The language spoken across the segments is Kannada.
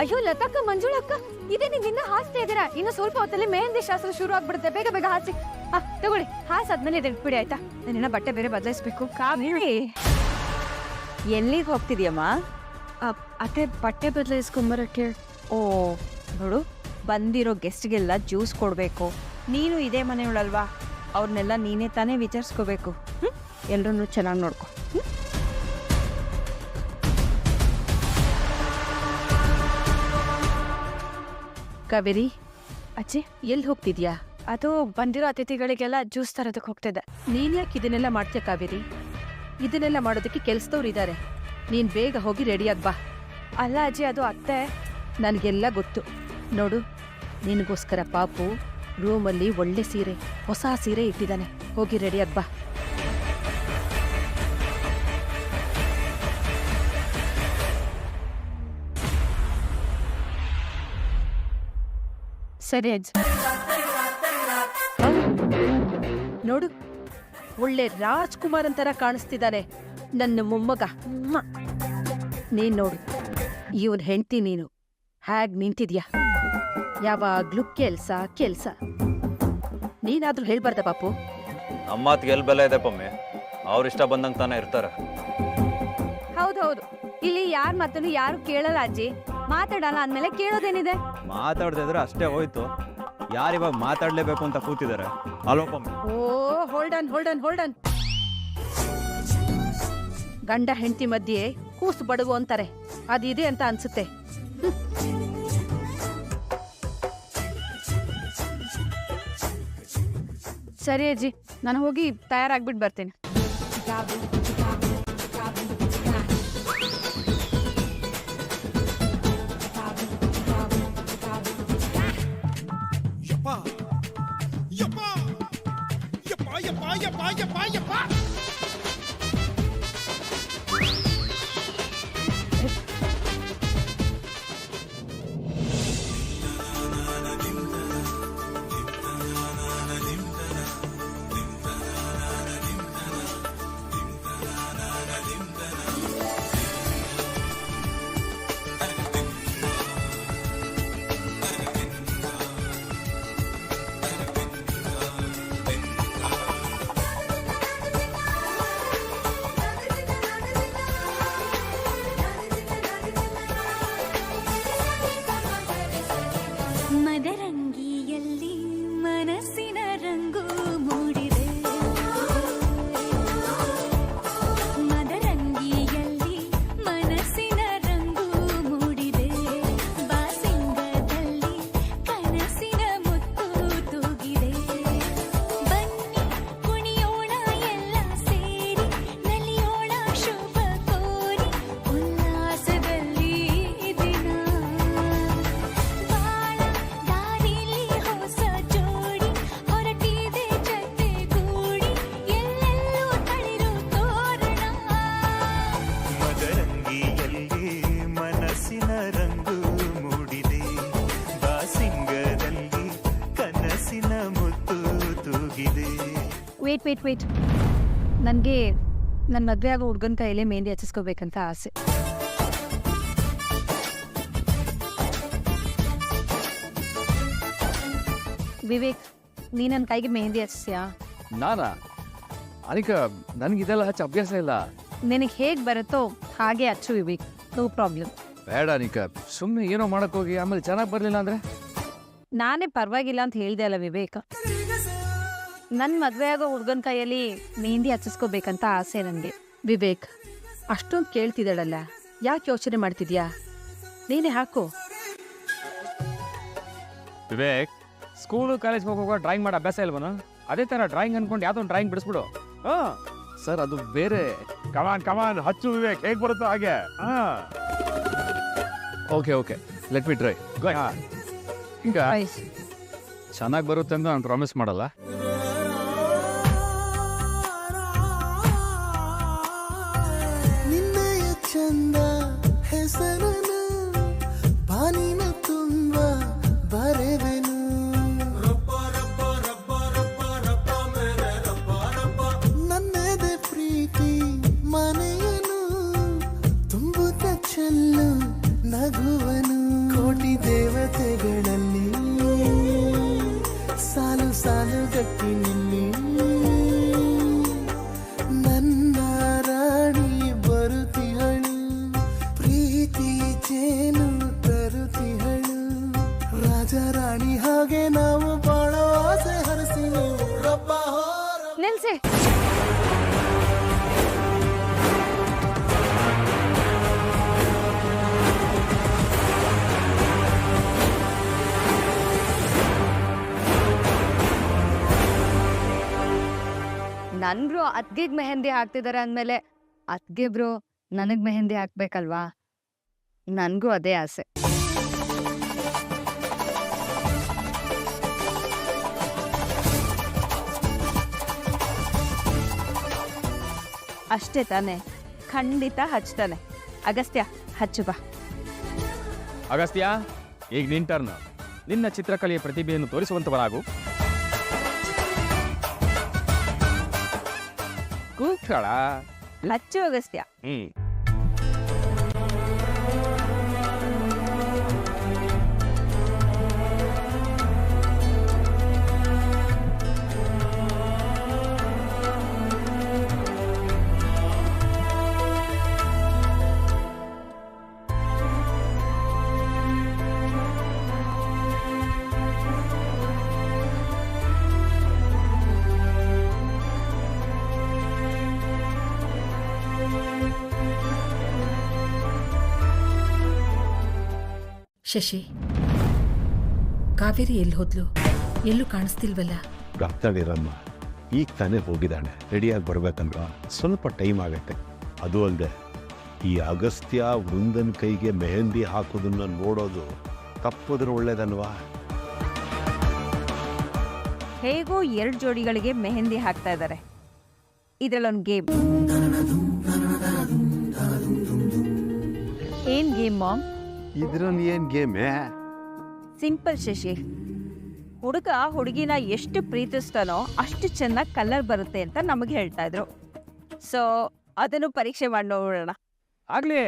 ಅಯ್ಯೋ ಲತಕ್ಕ ಮಂಜುಳಕ್ಕ ಇದೇ ನಿನ್ನ ಹಾಸ್ತಾ ಇದ್ದೀರಾ. ಇನ್ನು ಸ್ವಲ್ಪ ಹೊತ್ತಲ್ಲಿ ಮೆಹಂದಿ ಶಾಸ್ತ್ರ ಶುರು ಆಗ್ಬಿಡುತ್ತೆ. ಬೇಗ ಬೇಗ ಹಾಸಿ. ತಗೊಳ್ಳಿ, ಹಾಸಾದ್ಮೇಲೆ ಇಟ್ಬಿಡಿ ಆಯ್ತಾ? ನಾನಿನ್ನ ಬಟ್ಟೆ ಬೇರೆ ಬದಲಾಯಿಸ್ಬೇಕು. ಕಾವೇರಿ, ಎಲ್ಲಿಗೆ ಹೋಗ್ತಿದ್ಯಮ್ಮ? ಅತ್ತೆ ಬಟ್ಟೆ ಬದಲಾಯಿಸ್ಕೊಂಬರಕ್ಕೆ. ಓ ನೋಡು, ಬಂದಿರೋ ಗೆಸ್ಟ್ಗೆಲ್ಲ ಜ್ಯೂಸ್ ಕೊಡಬೇಕು. ನೀನು ಇದೇ ಮನೆಯೊಳಲ್ವಾ, ಅವ್ರನ್ನೆಲ್ಲ ನೀನೇ ತಾನೇ ವಿಚಾರಿಸ್ಕೋಬೇಕು. ಎಲ್ಲರೂ ಚೆನ್ನಾಗಿ ನೋಡ್ಕೊ. ಕಾವೇರಿ ಅಜ್ಜಿ ಎಲ್ಲಿ ಹೋಗ್ತಿದ್ಯಾ? ಅದು ಬಂದಿರೋ ಅತಿಥಿಗಳಿಗೆಲ್ಲ ಜ್ಯೂಸ್ ತರೋದಕ್ಕೆ ಹೋಗ್ತಿದ್ದೆ. ನೀನ್ ಯಾಕೆ ಇದನ್ನೆಲ್ಲ ಮಾಡ್ತೀಯ ಕಾವೇರಿ? ಇದನ್ನೆಲ್ಲ ಮಾಡೋದಕ್ಕೆ ಕೆಲ್ಸದವ್ರು ಇದ್ದಾರೆ. ನೀನ್ ಬೇಗ ಹೋಗಿ ರೆಡಿಯಾಗಿ ಬಾ. ಅಲ್ಲ ಅಜ್ಜಿ, ಅದು ಅತ್ತೆ. ನನಗೆಲ್ಲ ಗೊತ್ತು. ನೋಡು, ನಿನಗೋಸ್ಕರ ಪಾಪು ರೂಮಲ್ಲಿ ಒಳ್ಳೆ ಸೀರೆ, ಹೊಸ ಸೀರೆ ಇಟ್ಟಿದ್ದಾನೆ. ಹೋಗಿ ರೆಡಿಯಾಗಿ ಬಾ. ಸರಿ ಅಜ್ಜಿ. ನೋಡು, ಒಳ್ಳೆ ರಾಜ್ಕುಮಾರ್ ಅಂತರ ಕಾಣಿಸ್ತಿದ್ದಾನೆ ನನ್ನ ಮೊಮ್ಮಗ. ನೀನ್ ನೋಡು, ಇವನ್ ಹೆಂಡ್ತಿ ನೀನು ಹ್ಯಾಗ್ ನಿಂತಿದ್ಯಾ? ಯಾವಾಗ್ಲೂ ಕೆಲ್ಸ ಕೆಲ್ಸ. ನೀನಾದ್ರೂ ಹೇಳ್ಬಾರ್ದ ಪಾಪು? ನಮ್ಮ ಮಾತಿಗೆ ಎಲ್ಲಿ ಬೆಲೆ ಇದೆ ಪಮ್ಮಿ? ಅವ್ರಿಷ್ಟ ಬಂದಂಗೆ ತಾನೇ ಇರ್ತಾರೆ. ಹೌದೌದು, ಇಲ್ಲಿ ಯಾರ ಮಾತನ್ನು ಯಾರು ಕೇಳಲ್ಲ ಅಜ್ಜಿ. ಮಾತಾಡಲ್ಲ ಅಂದ್ಮೇಲೆ ಕೇಳೋದೇನಿದೆ? ಮಾತಾಡ್ದಿದ್ರೆ ಅಷ್ಟೇ ಹೋಯ್ತು. ಯಾರಿವಾಗ ಮಾತಾಡ್ಲೇಬೇಕು ಅಂತ ಕೂತಿದ್ದಾರೆ ಅಲ್ವಾ ಪಮ್ಮಿ? ಓ ಹೋಲ್ಡನ್. ಗಂಡ ಹೆಂಡತಿ ಮಧ್ಯೆ ಕೂಸು ಬಡಗು ಅಂತಾರೆ, ಅದಿದೆ ಅಂತ ಅನ್ಸುತ್ತೆ. ಸರಿ ಅಜ್ಜಿ, ನಾನು ಹೋಗಿ ತಯಾರಾಗ್ಬಿಟ್ಟು ಬರ್ತೇನೆ. ಮದರಂಗಿಯಲ್ಲಿ ಮನಸ್ಸಿನ ರಂಗು ಮೂಡಿದೆ. ಮದರಂಗಿಯಲ್ಲಿ ಮನಸ್ಸಿನ ರಂಗು ಮೂಡಿದೆ. ಬಾಸಿಂಗದಲ್ಲಿ ಕನಸಿನ ಮುತ್ತು ತೂಗಿದೆ. ಬನ್ನಿ ಕುಣಿಯೋಣ ಎಲ್ಲ ಸೇರಿ, ನಲಿಯೋಣ ಶುಭ ಕೋರಿ, ಉಲ್ಲಾಸದಲ್ಲಿ ದಿನ. ವೇಟ್, ನನಗೆ ನನ್ನ ಮದುವೆ ಆಗೋ ಹುಡ್ಗನ ಕೈಯಲ್ಲೇ ಮೆಹಂದಿ ಹಚ್ಚಿಸ್ಕೋಬೇಕಂತ ಆಸೆ. ವಿವೇಕ್, ನೀ ನನ್ನ ಕೈಗೆ ಮೆಹಂದಿ ಹಚ್ಚಿಸ್ಯಾ? ನಾನಾ? ಅನಿಕಾ, ನನಗಿದೆಲ್ಲ ಹಚ್ಚ ಅಭ್ಯಾಸ ಇಲ್ಲ. ನಿನಗೆ ಹೇಗೆ ಬರುತ್ತೋ ಹಾಗೆ ಹಚ್ಚು ವಿವೇಕ್, ನೋ ಪ್ರಾಬ್ಲಮ್. ಬೇಡ ಅನಿಕಾ, ಸುಮ್ಮನೆ ಏನೋ ಮಾಡಕ್ ಹೋಗಿ ಆಮೇಲೆ ಚೆನ್ನಾಗಿ ಬರಲಿಲ್ಲ ಅಂದ್ರೆ? ನಾನೇ ಪರವಾಗಿಲ್ಲ ಅಂತ ಹೇಳಿದೆ ಅಲ್ಲ ವಿವೇಕ್. ನನ್ನ ಮದುವೆ ಆಗೋ ಹುಡ್ಗನ ಕೈಯಲ್ಲಿ ಮೆಹಂದಿ ಹಚ್ಚಿಸ್ಕೋಬೇಕಂತ ಆಸೆ ನನಗೆ. ವಿವೇಕ್, ಅಷ್ಟೊಂದು ಕೇಳ್ತಿದ್ದಾಳಲ್ಲ, ಯಾಕೆ ಯೋಚನೆ ಮಾಡ್ತಿದ್ಯಾ? ನೀನೇ ಹಾಕು. ವಿವೇಕ್, ಸ್ಕೂಲು ಕಾಲೇಜ್ ಹೋಗುವಾಗ ಡ್ರಾಯಿಂಗ್ ಮಾಡೋ ಅಭ್ಯಾಸ ಇಲ್ವನು? ಅದೇ ಥರ ಡ್ರಾಯಿಂಗ್ ಅನ್ಕೊಂಡು ಯಾವುದೋ ಒಂದು ಡ್ರಾಯಿಂಗ್ ಬಿಡಿಸ್ಬಿಡು. ಸರ್, ಅದು ಬೇರೆ. ಕಮಾನ್ ಹಚ್ಚು ವಿವೇಕ್, ಹೇಗೆ ಬರುತ್ತೋ ಹಾಗೆ. Okay, let me try. ಈಗ ಚೆನ್ನಾಗಿ ಬರುತ್ತೆ ಅಂತ ನಾನು ಪ್ರಾಮಿಸ್ ಮಾಡಲ್ಲ. ಚಂದ ಹೆಸರನು ಬಾನಿನ ತುಂಬ ಬರೆವೆನು. ನನ್ನದೇ ಪ್ರೀತಿ ಮನೆಯನು ತುಂಬುತ್ತ ಚೆಲ್ಲು ನಗುವನು. ಕೋಟಿ ದೇವತೆಗಳಲ್ಲಿ ಸಾಲು ಸಾಲು ಗಟ್ಟಿ ನಿಲ್ಲಿ ನನ್ನ ರಾಣಿ ಬರುತ್ತಿಹಳು ಪ್ರೀತಿ ಚೇನು ತರುತ್ತಿಹಳು ರಾಜ ರಾಣಿ ಹಾಗೆ ನಾವು ಬಾಳೋ ಆಸೆ ಹರಸಿ ರಬ್ಬ ನಿಲ್ಸಿ. ನನ್ ಬ್ರೋ ಅದ್ಗೆಗ್ ಮೆಹಂದಿ ಹಾಕ್ತಿದಾರೆ ಅಂದ್ಮೇಲೆ ಅದ್ಗೆ ಬ್ರೋ ನನಗ್ ಮೆಹಂದಿ ಹಾಕ್ಬೇಕಲ್ವಾ? ನನ್ಗೂ ಅದೇ ಆಸೆ. ಅಷ್ಟೇ ತಾನೆ, ಖಂಡಿತ ಹಚ್ತಾನೆ. ಅಗಸ್ತ್ಯ, ಹಚ್ಚು ಬಾ. ಅಗಸ್ತ್ಯ, ಈಗ ನಿನ್ ಟರ್ನ್. ನಿನ್ನ ಚಿತ್ರಕಲೆಯ ಪ್ರತಿಭೆಯನ್ನು ತೋರಿಸುವಂತವರಾಗು. ಕೂತ್ಕೊಳ್ಳ. ಹಚ್ಚು ಅಗಸ್ತ್ಯ. ಶಶಿ, ಕಾವೇರಿ ಎಲ್ಲಿ ಹೋದ್ಲು? ಎಲ್ಲೂ ಕಾಣಿಸ್ತಿಲ್ವಲ್ಲ? ಗಾಬ್ತಾಳಿರಮ್ಮ, ಈಗ ತಾನೇ ಹೋಗಿದ್ದಾಳೆ. ರೆಡಿಯಾಗಿ ಬರ್ಬೇಕಂದ್ರ ಸ್ವಲ್ಪ ಟೈಮ್ ಆಗತ್ತೆ. ಅದು ಅಲ್ಲದೆ ಈ ಅಗಸ್ತ್ಯ ವೃಂದನ್ ಕೈಗೆ ಮೆಹಂದಿ ಹಾಕೋದನ್ನ ನೋಡೋದು ತಪ್ಪೋದ್ರೆ ಒಳ್ಳೇದಲ್ವಾ? ಹೇಗೋ 2 ಜೋಡಿಗಳಿಗೆ ಮೆಹಂದಿ ಹಾಕ್ತಾ ಇದ್ದಾರೆ. ಇದ್ರಲ್ಲೊಂದು ಗೇಮ್. ಏನ್ ಗೇಮ್ ಮಾಮ್? ಇದ್ರಲ್ಲಿ ಏನ್ ಗೇಮೇ? ಸಿಂಪಲ್ ಶಶಿ. ಹುಡುಗ ಹುಡುಗಿನ ಎಷ್ಟು ಪ್ರೀತಿಸ್ತಾನೋ ಅಷ್ಟು ಚೆನ್ನಾಗಿ ಕಲರ್ ಬರುತ್ತೆ ಅಂತ ನಮಗೆ ಹೇಳ್ತಾ ಇದ್ರು. ಸೊ ಅದನ್ನು ಪರೀಕ್ಷೆ ಮಾಡಿ ನೋಡೋಣ. ಆಗ್ಲಿ.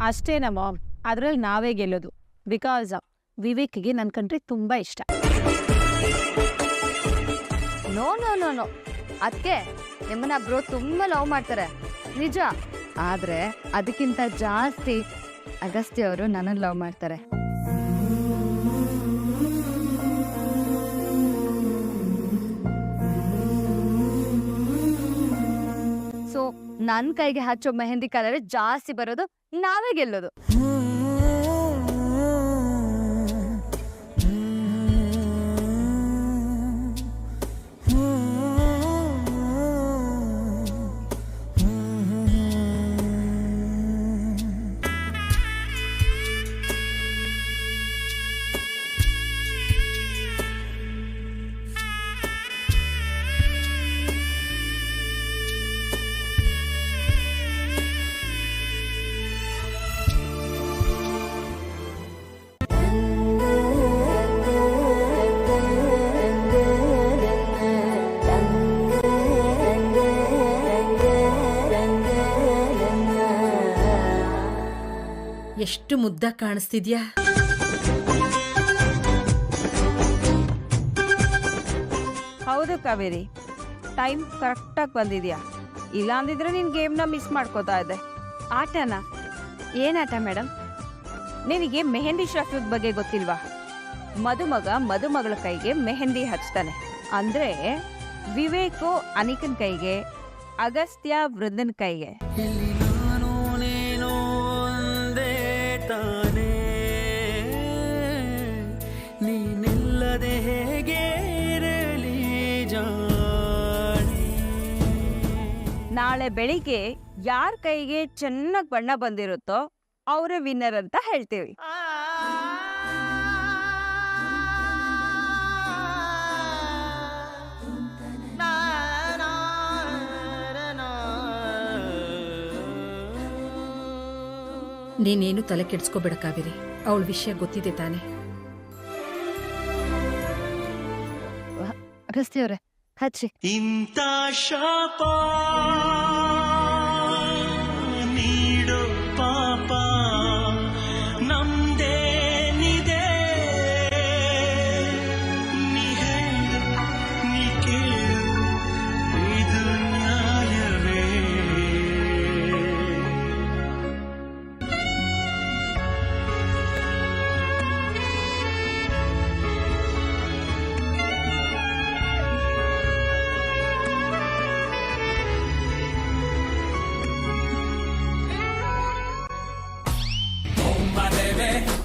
ಅಷ್ಟೇನಾ ಮಾಮ್? ಅದ್ರಲ್ಲಿ ನಾವೇ ಗೆಲ್ಲೋದು. ಬಿಕಾಸ್ ವಿವೇಕ್ಗೆ ನನ್ನ ಕಂಡ್ರೆ ತುಂಬಾ ಇಷ್ಟ. ನೋ ನೋ ನೋ ನೋ ಅದಕ್ಕೆ ನಿಮ್ಮನ್ನ ಬ್ರೋ ತುಂಬಾ ಲವ್ ಮಾಡ್ತಾರೆ ನಿಜ. ಆದ್ರೆ ಅದಕ್ಕಿಂತ ಜಾಸ್ತಿ ಅಗಸ್ತ್ಯ ಅವರು ನನ್ನನ್ನು ಲವ್ ಮಾಡ್ತಾರೆ. ಸೊ ನನ್ನ ಕೈಗೆ ಹಚ್ಚೋ ಮೆಹಂದಿ ಕಲರ್ ಜಾಸ್ತಿ ಬರೋದು, ನಾವೇ ಗೆಲ್ಲೋದು. ಎಷ್ಟು ಮುದ್ದ ಕಾಣಿಸ್ತಿದ್ಯಾ? ಹೌದು ಕಾವೇರಿ, ಟೈಮ್ ಕರೆಕ್ಟಾಗಿ ಬಂದಿದ್ಯಾ. ಇಲ್ಲ ಅಂದಿದ್ರೆ ನಿನ್ ಗೇಮ್ನ ಮಿಸ್ ಮಾಡ್ಕೋತಾ ಇದ್ದೆ. ಆಟನ? ಏನಾಟ ಮೇಡಮ್? ನಿನಗೆ ಮೆಹಂದಿ ಶಾಸ್ತ್ರದ ಬಗ್ಗೆ ಗೊತ್ತಿಲ್ವಾ? ಮದುಮಗಳ ಕೈಗೆ ಮೆಹಂದಿ ಹಚ್ತಾನೆ. ಅಂದ್ರೆ ವಿವೇಕು ಅನಿಕನ್ ಕೈಗೆ, ಅಗಸ್ತ್ಯ ವೃಂದನ್ ಕೈಗೆ. ನೀನಿಲ್ಲದೆ ಹೇಗೆ ನಾಳೆ ಬೆಳಿಗ್ಗೆ ಯಾರ ಕೈಗೆ ಚೆನ್ನಾಗಿ ಬಣ್ಣ ಬಂದಿರುತ್ತೋ ಅವರೇ ವಿನ್ನರ್ ಅಂತ ಹೇಳ್ತೀವಿ. ನೀನೇನು ತಲೆ ಕೆಡ್ಸ್ಕೋಬೇಡ ಕಾವೇರಿ, ಅವಳ ವಿಷಯ ಗೊತ್ತಿದೆ ತಾನೆ. ಅಗಸ್ತ್ಯ ಅವರೇ ಹಚ್ಚಿ. ಇಂಥ ಶಾಪ ನೀಡೋ ಪಾಪ ಮೇಲೆ